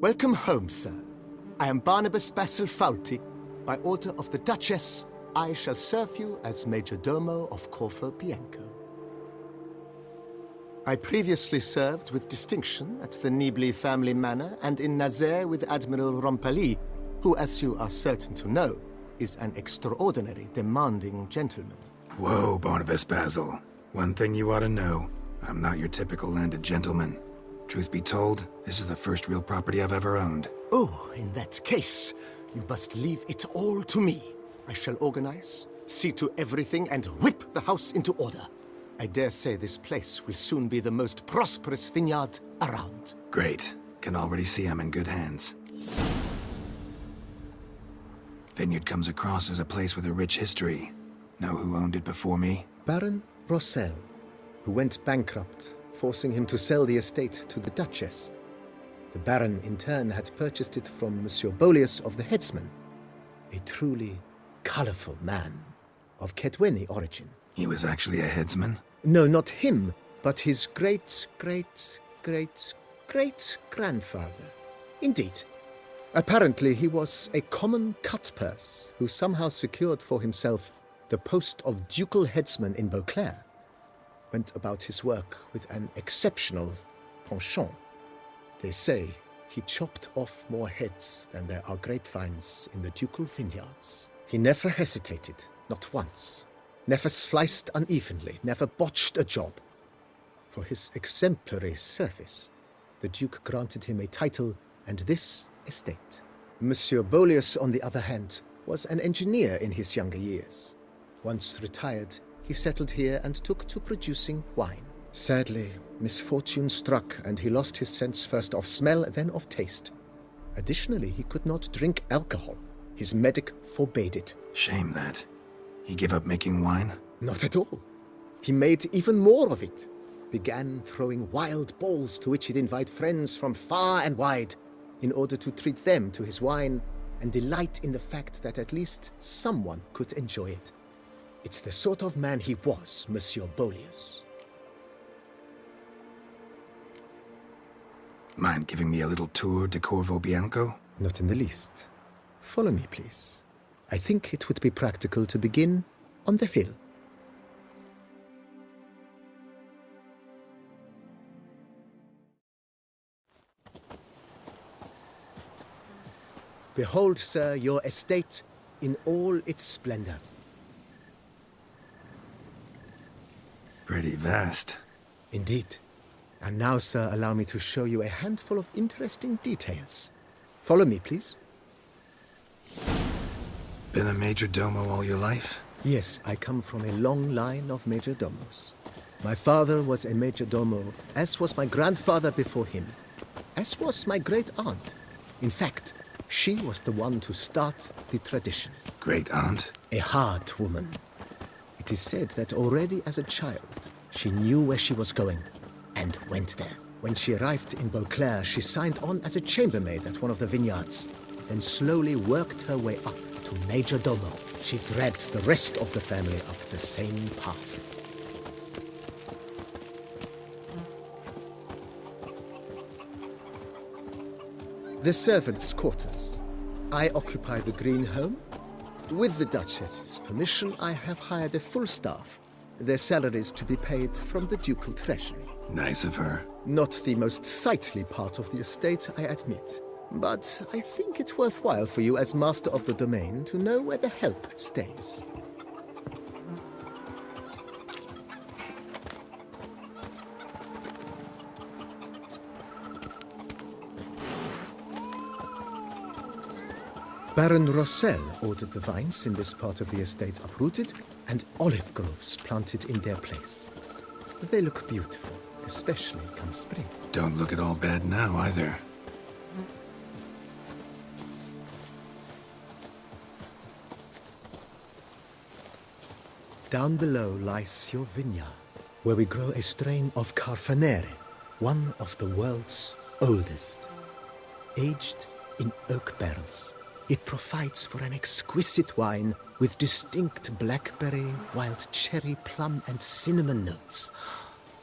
Welcome home, sir. I am Barnabas Basil Faulty. By order of the Duchess, I shall serve you as Major Domo of Corvo Bianco. I previously served with distinction at the Nibli family manor and in Nazaire with Admiral Rompali, who, as you are certain to know, is an extraordinary, demanding gentleman. Whoa, Barnabas Basil. One thing you ought to know. I'm not your typical landed gentleman. Truth be told, this is the first real property I've ever owned. Oh, in that case, you must leave it all to me. I shall organize, see to everything, and whip the house into order. I dare say this place will soon be the most prosperous vineyard around. Great. Can already see I'm in good hands. Vineyard comes across as a place with a rich history. Know who owned it before me? Baron Rossel, who went bankrupt, forcing him to sell the estate to the Duchess. The Baron, in turn, had purchased it from Monsieur Bolius of the Headsman, a truly colorful man of Ketweni origin. He was actually a headsman? No, not him, but his great-great-great-great-grandfather. Indeed. Apparently, he was a common cut-purse who somehow secured for himself the post of ducal headsman in Beauclair. Went about his work with an exceptional penchant. They say he chopped off more heads than there are grapevines in the ducal vineyards. He never hesitated, not once. Never sliced unevenly, never botched a job. For his exemplary service, the Duke granted him a title and this estate. Monsieur Bolius, on the other hand, was an engineer in his younger years. Once retired, he settled here and took to producing wine. Sadly, misfortune struck and he lost his sense first of smell, then of taste. Additionally, he could not drink alcohol. His medic forbade it. Shame that. He gave up making wine? Not at all. He made even more of it. Began throwing wild balls to which he'd invite friends from far and wide in order to treat them to his wine and delight in the fact that at least someone could enjoy it. It's the sort of man he was, Monsieur Bolius. Mind giving me a little tour de Corvo Bianco? Not in the least. Follow me, please. I think it would be practical to begin on the hill. Behold, sir, your estate in all its splendor. Pretty vast. Indeed. And now, sir, allow me to show you a handful of interesting details. Follow me, please. Been a major domo all your life? Yes, I come from a long line of major domos. My father was a major domo, as was my grandfather before him, as was my great-aunt. In fact, she was the one to start the tradition. Great-aunt? A hard woman. It is said that already as a child, she knew where she was going and went there. When she arrived in Beauclair, she signed on as a chambermaid at one of the vineyards, then slowly worked her way up to Major Domo. She dragged the rest of the family up the same path. The servants' quarters. I occupy the green home. With the Duchess's permission, I have hired a full staff. Their salaries to be paid from the ducal treasury. Nice of her. Not the most sightly part of the estate, I admit. But I think it's worthwhile for you as master of the domain to know where the help stays. Baron Rossel ordered the vines in this part of the estate uprooted and olive groves planted in their place. They look beautiful, especially come spring. Don't look at all bad now, either. Down below lies your vineyard, where we grow a strain of Carfanere, one of the world's oldest. Aged in oak barrels, it provides for an exquisite wine with distinct blackberry, wild cherry, plum, and cinnamon notes.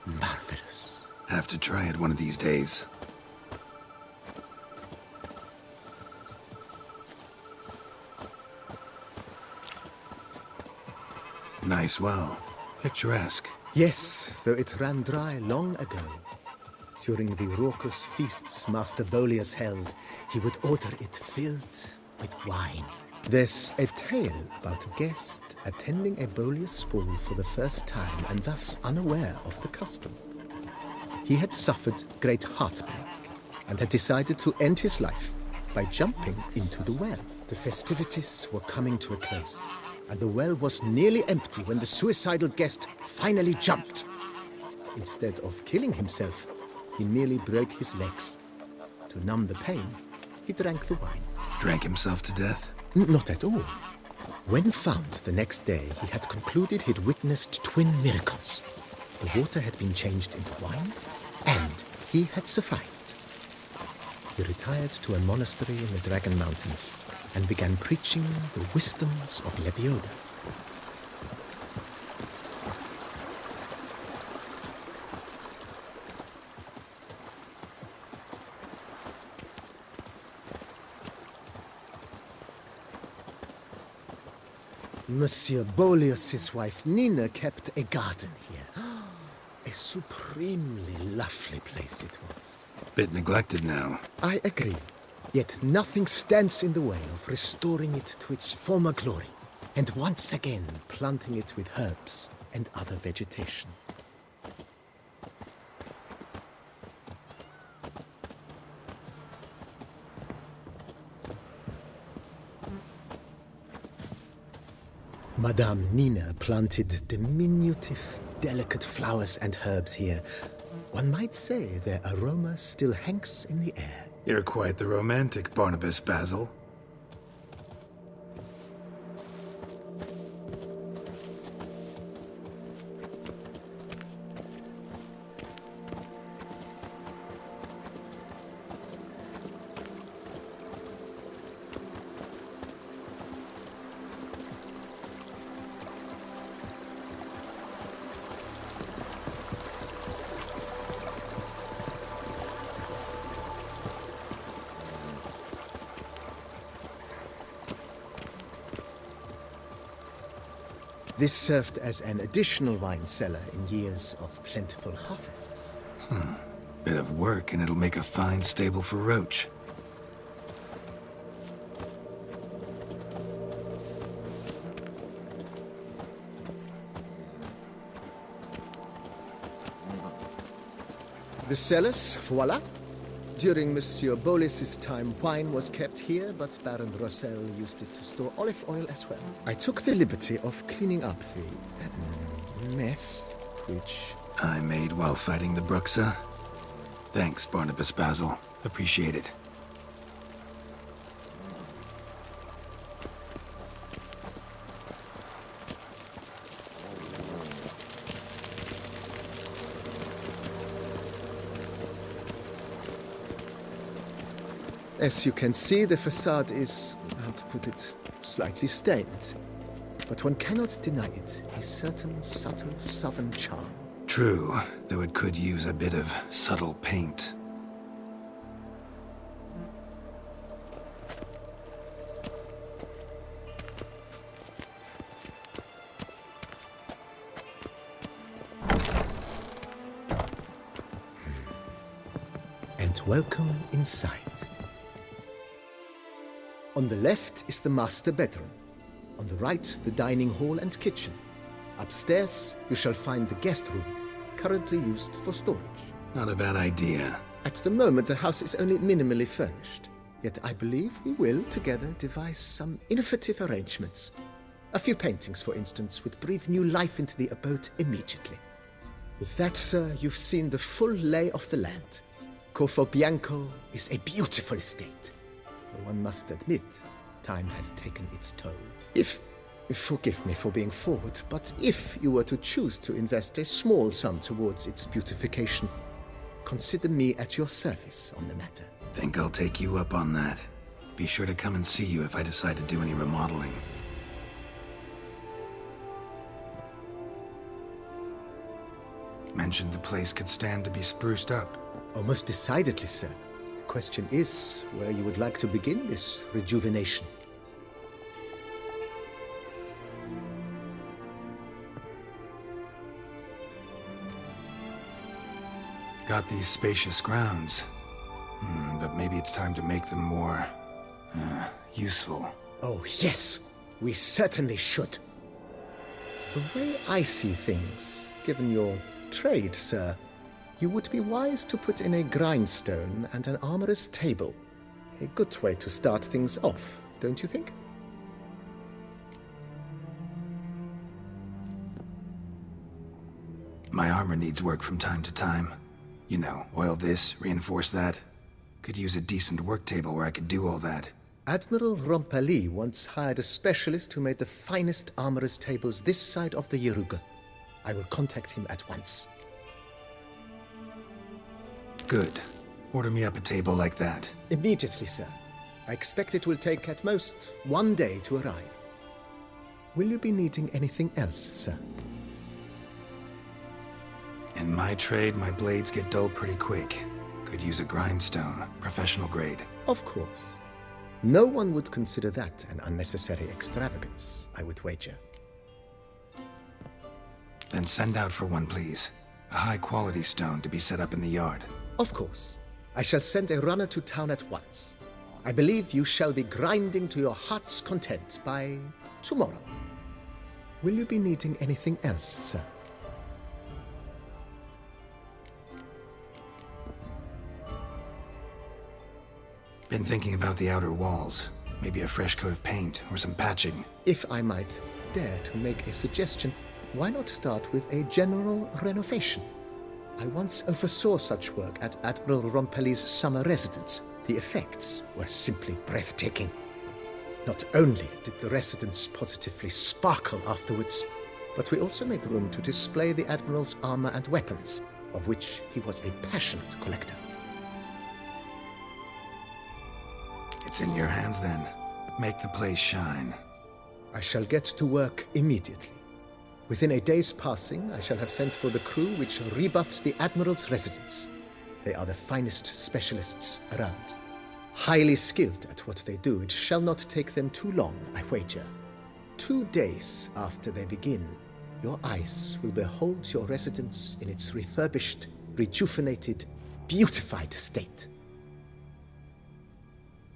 Marvelous. Have to try it one of these days. Nice well. Picturesque. Yes, though it ran dry long ago. During the raucous feasts Master Bolius held, he would order it filled with wine. There's a tale about a guest attending a Bolius ball for the first time and thus unaware of the custom. He had suffered great heartbreak and had decided to end his life by jumping into the well. The festivities were coming to a close, and the well was nearly empty when the suicidal guest finally jumped. Instead of killing himself, he merely broke his legs. To numb the pain, he drank the wine. Drank himself to death? Not at all. When found the next day, he had concluded he'd witnessed twin miracles. The water had been changed into wine, and he had survived. He retired to a monastery in the Dragon Mountains and began preaching the wisdoms of Lebioda. Monsieur Bolius' wife Nina kept a garden here. A supremely lovely place it was. Bit neglected now. I agree. Yet nothing stands in the way of restoring it to its former glory, and once again planting it with herbs and other vegetation. Madame Nina planted diminutive, delicate flowers and herbs here. One might say their aroma still hangs in the air. You're quite the romantic, Barnabas Basil. This served as an additional wine cellar in years of plentiful harvests. Bit of work and it'll make a fine stable for Roach. The cellars, voila. During Monsieur Bolis's time, wine was kept here, but Baron Rossel used it to store olive oil as well. I took the liberty of cleaning up the mess, which... I made while fighting the Bruxa. Thanks, Barnabas Basil. Appreciate it. As you can see, the facade is, how to put it, slightly stained. But one cannot deny it, a certain subtle southern charm. True, though it could use a bit of subtle paint. And welcome inside. On the left is the master bedroom. On the right, the dining hall and kitchen. Upstairs, you shall find the guest room, currently used for storage. Not a bad idea. At the moment, the house is only minimally furnished. Yet I believe we will, together, devise some innovative arrangements. A few paintings, for instance, would breathe new life into the abode immediately. With that, sir, you've seen the full lay of the land. Corvo Bianco is a beautiful estate. Though one must admit, time has taken its toll. Forgive me for being forward, but if you were to choose to invest a small sum towards its beautification, consider me at your service on the matter. Think I'll take you up on that. Be sure to come and see you if I decide to do any remodeling. Mentioned the place could stand to be spruced up. Oh, most decidedly, sir. The question is where you would like to begin this rejuvenation. got these spacious grounds. But maybe it's time to make them more, useful. Oh, yes! We certainly should. The way I see things, given your trade, sir, you would be wise to put in a grindstone and an armorer's table. A good way to start things off, don't you think? My armor needs work from time to time. You know, oil this, reinforce that. Could use a decent work table where I could do all that. Admiral Rompali once hired a specialist who made the finest armorer's tables this side of the Yaruga. I will contact him at once. Good. Order me up a table like that. Immediately, sir. I expect it will take at most 1 day to arrive. Will you be needing anything else, sir? In my trade, my blades get dull pretty quick. Could use a grindstone, professional grade. Of course. No one would consider that an unnecessary extravagance, I would wager. Then send out for one, please. A high-quality stone to be set up in the yard. Of course. I shall send a runner to town at once. I believe you shall be grinding to your heart's content by tomorrow. Will you be needing anything else, sir? Been thinking about the outer walls. Maybe a fresh coat of paint or some patching. If I might dare to make a suggestion, why not start with a general renovation? I once oversaw such work at Admiral Rompeli's summer residence. The effects were simply breathtaking. Not only did the residence positively sparkle afterwards, but we also made room to display the Admiral's armor and weapons, of which he was a passionate collector. It's in your hands then. Make the place shine. I shall get to work immediately. Within a day's passing, I shall have sent for the crew which rebuffed the Admiral's residence. They are the finest specialists around. Highly skilled at what they do, it shall not take them too long, I wager. 2 days after they begin, your eyes will behold your residence in its refurbished, rejuvenated, beautified state.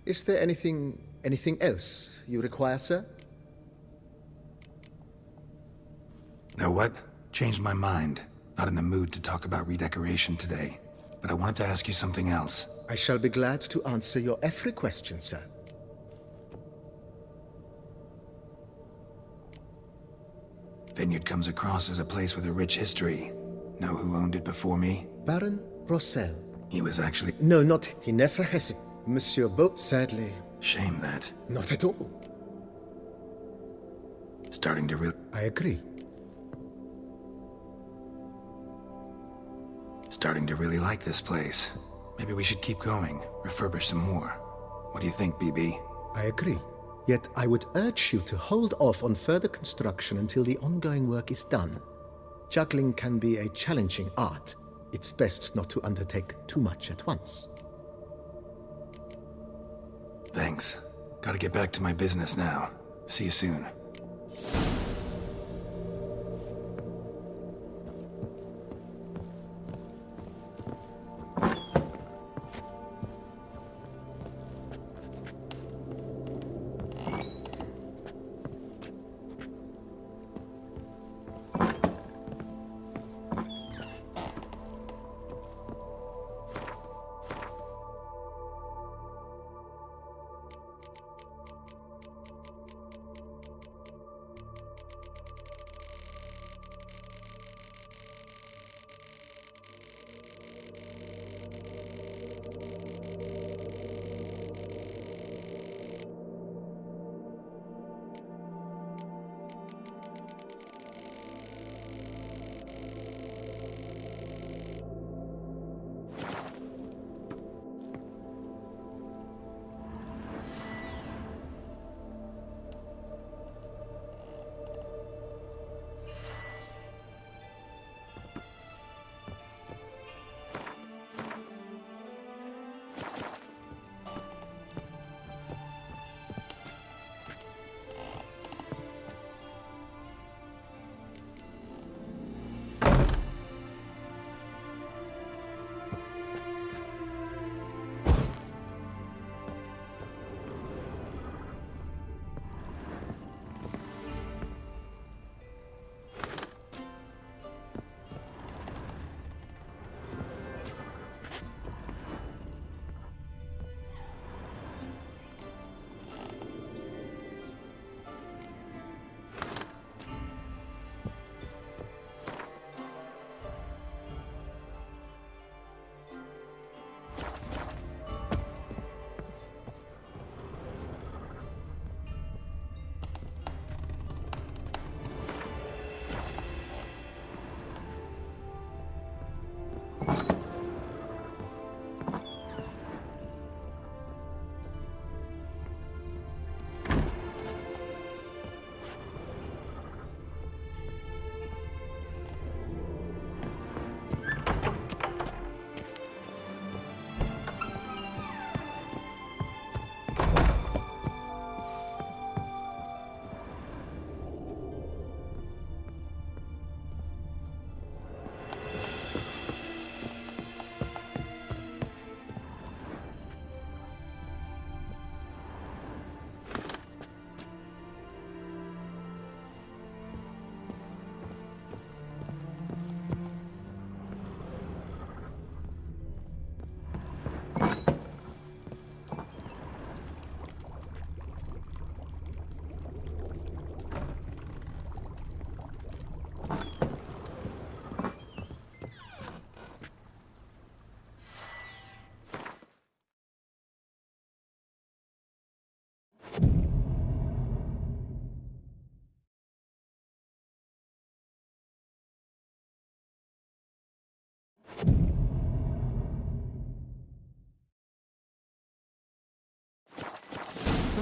Is there anything else you require, sir? Know what? Changed my mind. Not in the mood to talk about redecoration today. But I wanted to ask you something else. I shall be glad to answer your every question, sir. Vineyard comes across as a place with a rich history. Know who owned it before me? Baron Rossel. He was actually... No, not... He never hesitated. Monsieur Beau, sadly... Shame that. Not at all. Starting to I agree. Starting to really like this place. Maybe we should keep going, refurbish some more. What do you think, BB? I agree. Yet I would urge you to hold off on further construction until the ongoing work is done. Juggling can be a challenging art. It's best not to undertake too much at once. Thanks. Gotta get back to my business now. See you soon.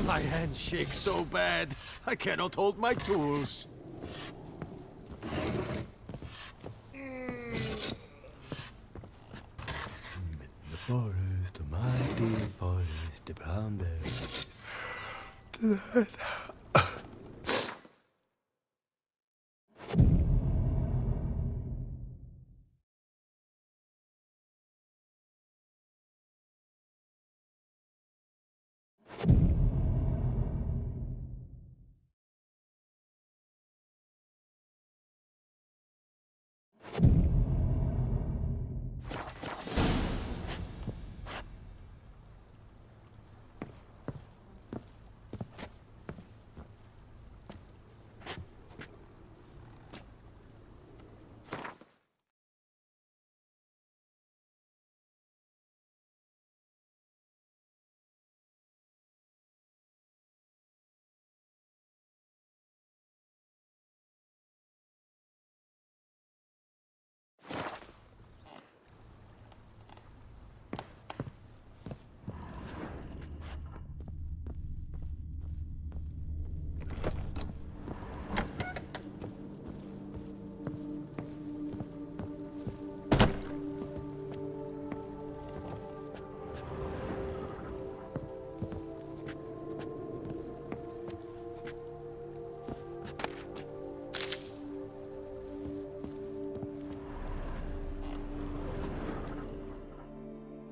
My hand shakes so bad, I cannot hold my tools. In the forest, the mighty forest, the brown bears.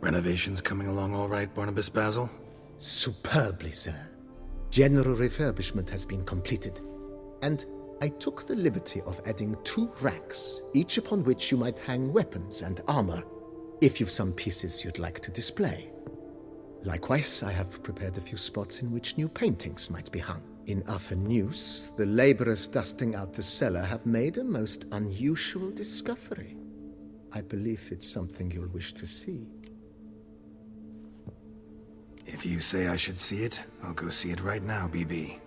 Renovations coming along all right, Barnabas Basil? Superbly, sir. General refurbishment has been completed, and I took the liberty of adding 2 racks, each upon which you might hang weapons and armor, if you've some pieces you'd like to display. Likewise, I have prepared a few spots in which new paintings might be hung. In other news, the laborers dusting out the cellar have made a most unusual discovery. I believe it's something you'll wish to see. If you say I should see it, I'll go see it right now, BB.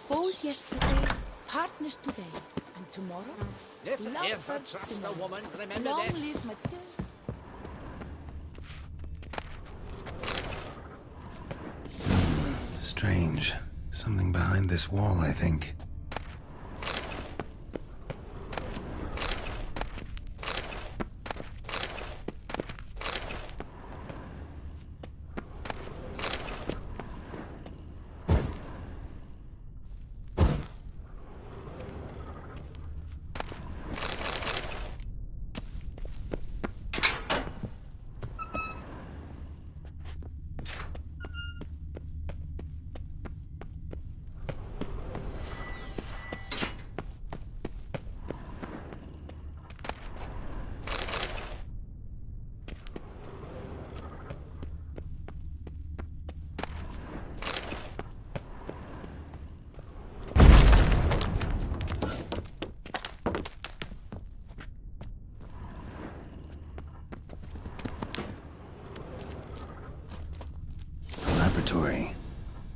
Foes yesterday, partners today, and tomorrow, If ever lovebirds trust a tomorrow. woman, remember Long that. live Matilda. Strange. Something behind this wall, I think. Laboratory.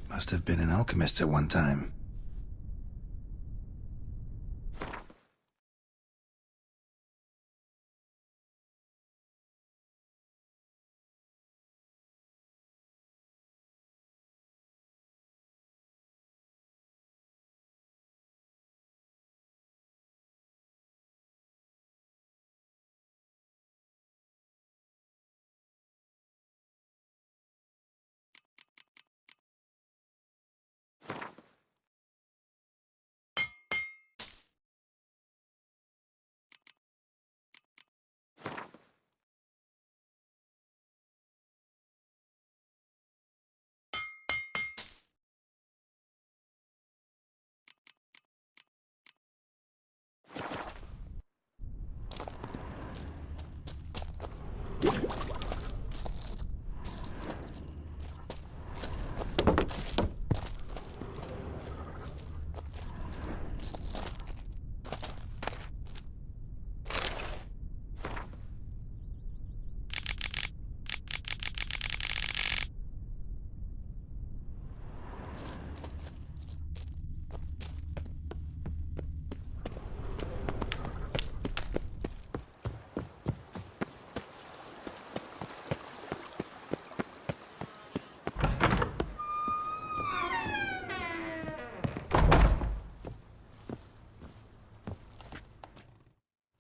Must have been an alchemist at one time.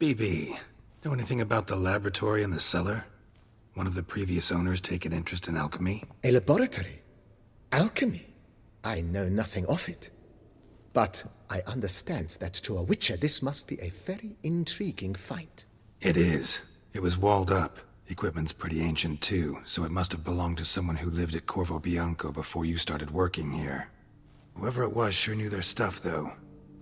BB, know anything about the laboratory in the cellar? One of the previous owners take an interest in alchemy? A laboratory? Alchemy? I know nothing of it. But I understand that to a witcher this must be a very intriguing find. It is. It was walled up. Equipment's pretty ancient too, so it must have belonged to someone who lived at Corvo Bianco before you started working here. Whoever it was sure knew their stuff, though.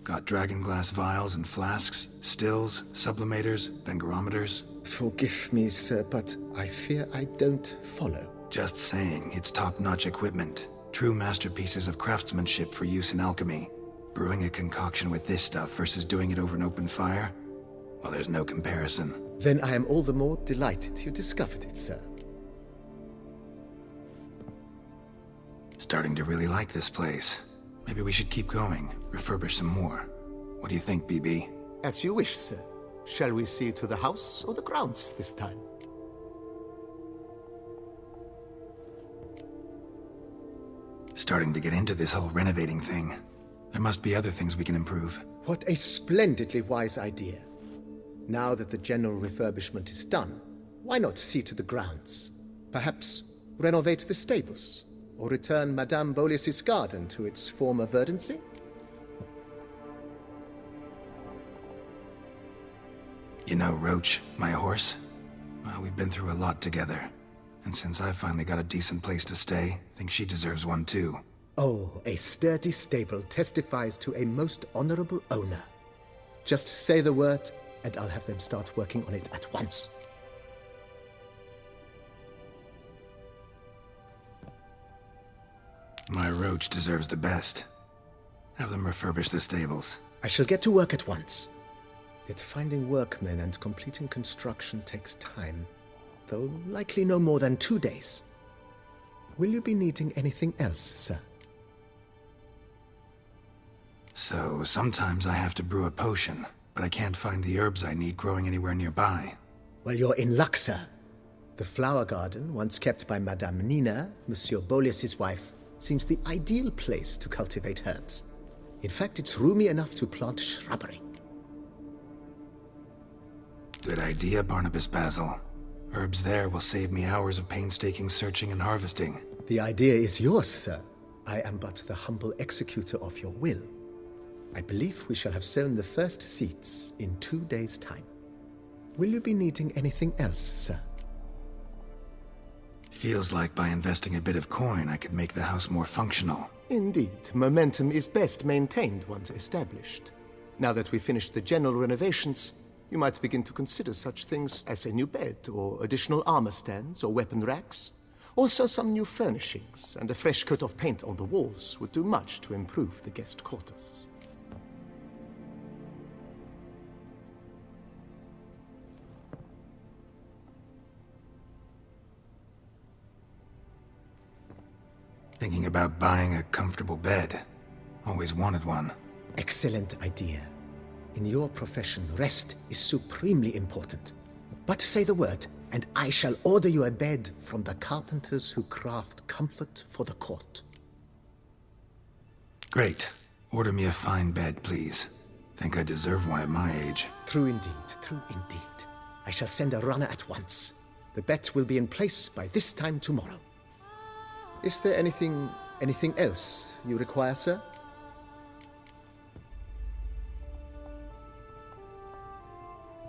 Got dragon glass vials and flasks, stills, sublimators, vengerometers. Forgive me, sir, but I fear I don't follow. Just saying, it's top-notch equipment. True masterpieces of craftsmanship for use in alchemy. Brewing a concoction with this stuff versus doing it over an open fire? Well, there's no comparison. Then I am all the more delighted you discovered it, sir. Starting to really like this place. Maybe we should keep going, refurbish some more. What do you think, BB? As you wish, sir. Shall we see to the house or the grounds this time? Starting to get into this whole renovating thing. There must be other things we can improve. What a splendidly wise idea. Now that the general refurbishment is done, why not see to the grounds? Perhaps renovate the stables, or return Madame Boleus's garden to its former verdancy? You know Roach, my horse? Well, we've been through a lot together. And since I finally got a decent place to stay, I think she deserves one too. Oh, a sturdy stable testifies to a most honorable owner. Just say the word, and I'll have them start working on it at once. My Roach deserves the best. Have them refurbish the stables. I shall get to work at once. Yet finding workmen and completing construction takes time, though likely no more than 2 days. Will you be needing anything else, sir? So, sometimes I have to brew a potion, but I can't find the herbs I need growing anywhere nearby. Well, you're in luck, sir. The flower garden, once kept by Madame Nina, Monsieur Boleus's wife, seems the ideal place to cultivate herbs. In fact, it's roomy enough to plant shrubbery. Good idea, Barnabas Basil. Herbs there will save me hours of painstaking searching and harvesting. The idea is yours, sir. I am but the humble executor of your will. I believe we shall have sown the first seeds in 2 days' time. Will you be needing anything else, sir? Feels like by investing a bit of coin, I could make the house more functional. Indeed, momentum is best maintained once established. Now that we've finished the general renovations, you might begin to consider such things as a new bed, or additional armor stands, or weapon racks. Also, some new furnishings and a fresh coat of paint on the walls would do much to improve the guest quarters. Thinking about buying a comfortable bed. Always wanted one. Excellent idea. In your profession, rest is supremely important. But say the word, and I shall order you a bed from the carpenters who craft comfort for the court. Great. Order me a fine bed, please. Think I deserve one at my age. True indeed, true indeed. I shall send a runner at once. The bet will be in place by this time tomorrow. Is there anything else you require, sir?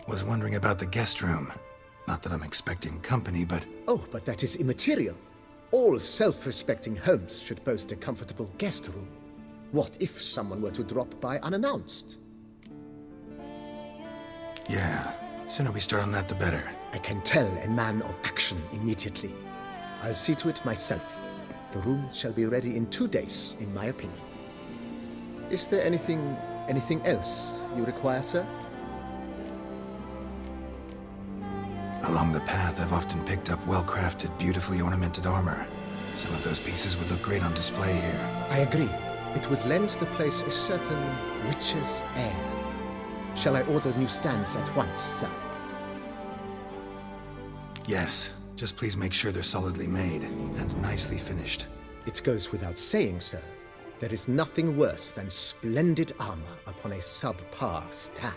Was wondering about the guest room. Not that I'm expecting company, but... Oh, but that is immaterial. All self-respecting homes should boast a comfortable guest room. What if someone were to drop by unannounced? Yeah, sooner we start on that the better. I can tell a man of action immediately. I'll see to it myself. The room shall be ready in 2 days, in my opinion. Is there anything else you require, sir? Along the path, I've often picked up well-crafted, beautifully ornamented armor. Some of those pieces would look great on display here. I agree. It would lend the place a certain witch's air. Shall I order new stands at once, sir? Yes. Just please make sure they're solidly made and nicely finished. It goes without saying, sir. There is nothing worse than splendid armor upon a subpar stand.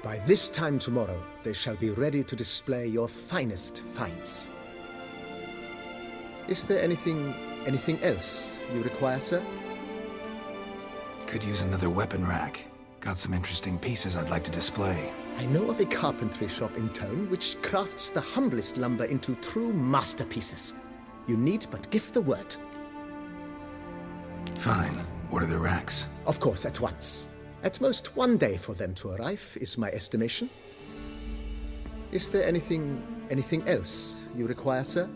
By this time tomorrow, they shall be ready to display your finest finds. Is there anything else you require, sir? Could use another weapon rack. Got some interesting pieces I'd like to display. I know of a carpentry shop in town which crafts the humblest lumber into true masterpieces. You need but give the word. Fine. Order the racks. Of course, at once. At most 1 day for them to arrive, is my estimation. Is there anything else you require, sir?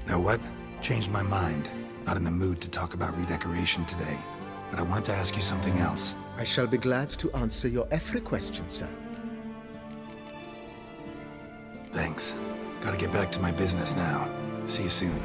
Know what? Changed my mind. Not in the mood to talk about redecoration today. But I wanted to ask you something else. I shall be glad to answer your every question, sir. Thanks. Gotta get back to my business now. See you soon.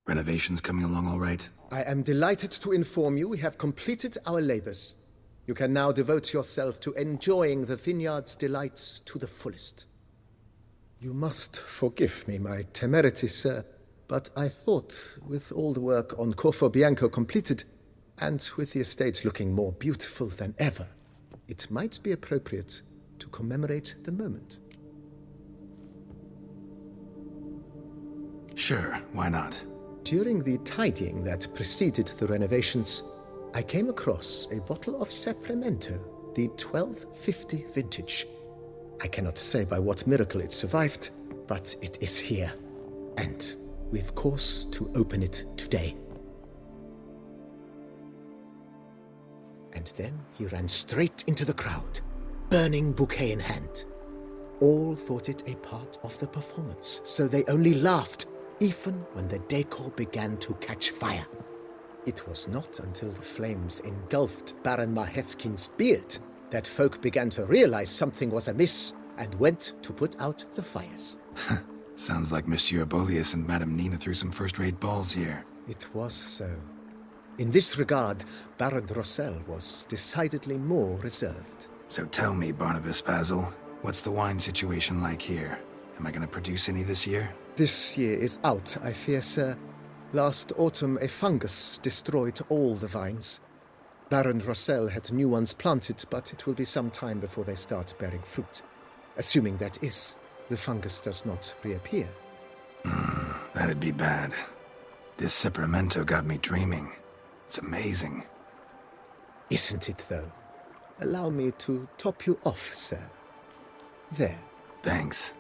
Renovations coming along all right? I am delighted to inform you we have completed our labors. You can now devote yourself to enjoying the vineyard's delights to the fullest. You must forgive me my temerity, sir, but I thought, with all the work on Corvo Bianco completed, and with the estate looking more beautiful than ever, it might be appropriate to commemorate the moment. Sure, why not? During the tidying that preceded the renovations, I came across a bottle of Sapramento, the 1250 vintage. I cannot say by what miracle it survived, but it is here. And we've cause to open it today. And then he ran straight into the crowd, burning bouquet in hand. All thought it a part of the performance, so they only laughed. even when the decor began to catch fire. It was not until the flames engulfed Baron Mahevkin's beard that folk began to realize something was amiss and went to put out the fires. Sounds like Monsieur Bolius and Madame Nina threw some first-rate balls here. It was so. In this regard, Baron Rossel was decidedly more reserved. So tell me, Barnabas Basil, what's the wine situation like here? Am I going to produce any this year? This year is out, I fear, sir. Last autumn, a fungus destroyed all the vines. Baron Rossel had new ones planted, but it will be some time before they start bearing fruit. Assuming, that is, the fungus does not reappear. That'd be bad. This Sacramento got me dreaming. It's amazing. Isn't it, though? Allow me to top you off, sir. There. Thanks.